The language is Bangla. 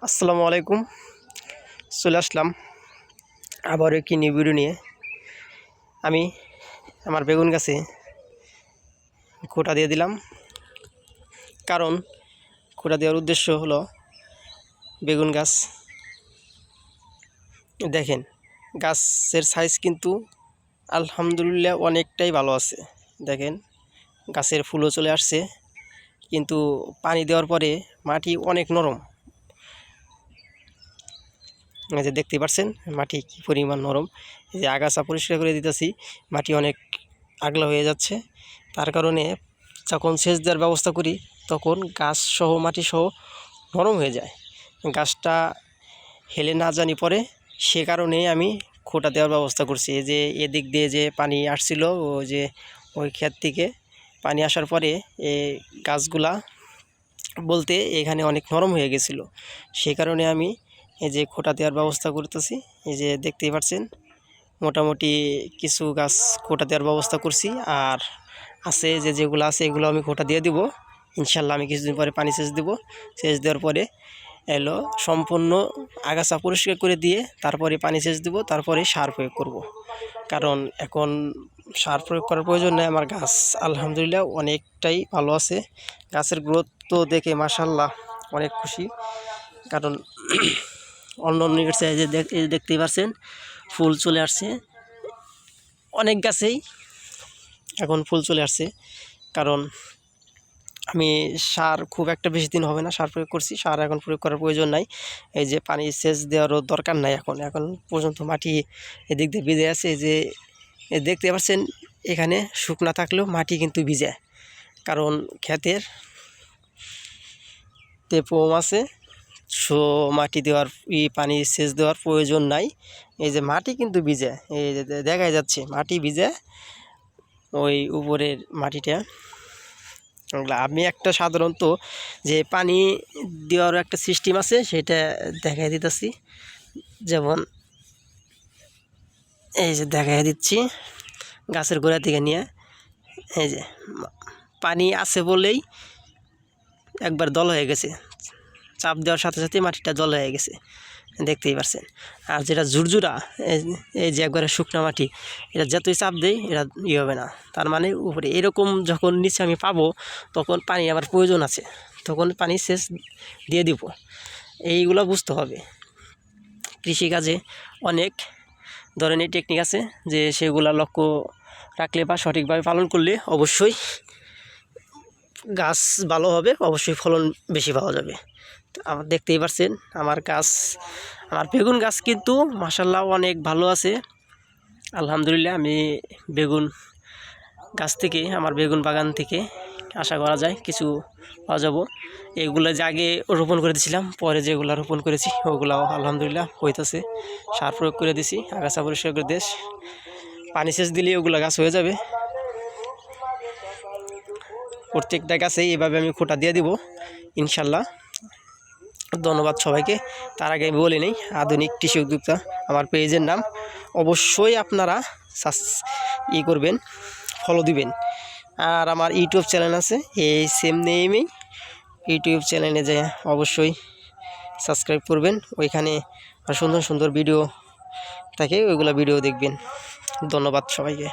আসসালামু আলাইকুম। চলে আসলাম আবার একটি নিউ ভিডিও নিয়ে। আমি আমার বেগুন গাছে খোঁটা দিয়ে দিলাম, কারণ খোঁটা দেওয়ার উদ্দেশ্য হলো বেগুন গাছ দেখেন, গাছের সাইজ কিন্তু আলহামদুলিল্লাহ অনেকটাই ভালো আছে। দেখেন গাছের ফুলও চলে আসছে, কিন্তু পানি দেওয়ার পরে মাটি অনেক নরম। এই যে দেখতে পাচ্ছেন মাটি কী পরিমাণ নরম। এই যে আগাছা পরিষ্কার করে দিতেছি, মাটি অনেক আগলা হয়ে যাচ্ছে। তার কারণে যখন সেচ দেওয়ার ব্যবস্থা করি তখন গাছ সহ মাটি সহ নরম হয়ে যায়, গাছটা হেলে না জানি পড়ে। সে কারণেই আমি খোঁটা দেওয়ার ব্যবস্থা করছি। এই যে এদিক দিয়ে যে পানি আসছিল, ওই ক্ষেত থেকে পানি আসার পরে এই গাছগুলা বলতে এখানে অনেক নরম হয়ে গেছিলো, সে কারণে আমি এই যে খোঁটা দেওয়ার ব্যবস্থা করতেছি। এই যে দেখতেই পাচ্ছেন মোটামুটি কিছু গাছ খোঁটা দেওয়ার ব্যবস্থা করছি, আর আছে যেগুলো আছে এগুলো আমি খোঁটা দিয়ে দিব ইনশাল্লাহ। আমি কিছুদিন পরে পানি সেচ দেব, সেচ দেওয়ার পরে সম্পূর্ণ আগাছা পরিষ্কার করে দিয়ে তারপরে পানি সেচ দেব, তারপরে সার প্রয়োগ করব। কারণ এখন সার প্রয়োগ করার প্রয়োজন নেই, আমার গাছ আলহামদুলিল্লাহ অনেকটাই ভালো আছে। গাছের গ্রোথ তো দেখে মাশাআল্লাহ অনেক খুশি। কারণ অন্য গাছে যে দেখতেই পাচ্ছেন ফুল চলে আসছে, অনেক গাছেই এখন ফুল চলে আসছে। কারণ আমি সার খুব একটা বেশি দিন হবে না সার প্রয়োগ করছি, সার এখন প্রয়োগ করার প্রয়োজন নাই। এই যে পানি সেচ দেওয়ারও দরকার নাই, এখন পর্যন্ত মাটি এদিক দিয়ে ভিজে আছে। যে দেখতে পাচ্ছেন এখানে শুকনা থাকলেও মাটি কিন্তু ভিজে, কারণ ক্ষেতের তেপম আছে। মাটি দেওয়ার পানি সেচ দেওয়ার প্রয়োজন নাই। এই যে মাটি কিন্তু ভিজে, এই যে দেখা যাচ্ছে মাটি ভিজে, ওই উপরের মাটিটা। আমি একটা সাধারণত যে পানি দেওয়ার একটা সিস্টেম আছে সেটা দেখাই দিতেছি। যেমন এই যে দেখাই দিচ্ছি গাছের গোড়া থেকে নিয়ে, এই যে পানি আছে বলেই একবার দল হয়ে গেছে, চাপ দেওয়ার সাথে সাথে মাটিটা জল হয়ে গেছে, দেখতেই পাচ্ছেন। আর যেটা ঝুরঝুরা, এই যে একবারে শুকনা মাটি, এটা যতই চাপ দেই এটা হবে না। তার মানে উপরে এরকম যখন নিচে আমি পাবো তখন পানি আবার প্রয়োজন আছে, তখন পানি সেচ দিয়ে দিব। এইগুলো বুঝতে হবে। কৃষিকাজে অনেক ধরনের টেকনিক আছে, যে সেগুলা লক্ষ্য রাখলে বা সঠিকভাবে পালন করলে অবশ্যই গাছ ভালো হবে, অবশ্যই ফলন বেশি পাওয়া যাবে। আমার দেখতেই পাচ্ছেন আমার বেগুন গাছ কিন্তু মাশাআল্লাহ অনেক ভালো আছে আলহামদুলিল্লাহ। আমি বেগুন গাছ থেকে, আমার বেগুন বাগান থেকে আশা করা যায় কিছু পাওয়া যাব। এগুলো যে আগে রোপণ করে দিয়েছিলাম, পরে যেগুলো রোপণ করেছি ওগুলো আলহামদুলিল্লাহ হইতেছে। সার প্রয়োগ করে দিছি, আগাছা পরিষ্কার করে দিস, পানি সেচ দিলে ওগুলো গাছ হয়ে যাবে। প্রত্যেকটা গাছে এভাবে আমি খোঁটা দিয়ে দিব ইনশাল্লাহ। ধন্যবাদ সবাইকে। তার আগে আমি বলে নিই, আধুনিক কৃষি উদ্যোক্তা আমার পেজের নাম। অবশ্যই আপনারা করবেন, ফলো দিবেন। আর আমার ইউটিউব চ্যানেল আছে এই সেম নেমেই, ইউটিউব চ্যানেলে যে অবশ্যই সাবস্ক্রাইব করবেন। ওইখানে সুন্দর সুন্দর ভিডিও থাকে, ওইগুলো ভিডিও দেখবেন। ধন্যবাদ সবাইকে।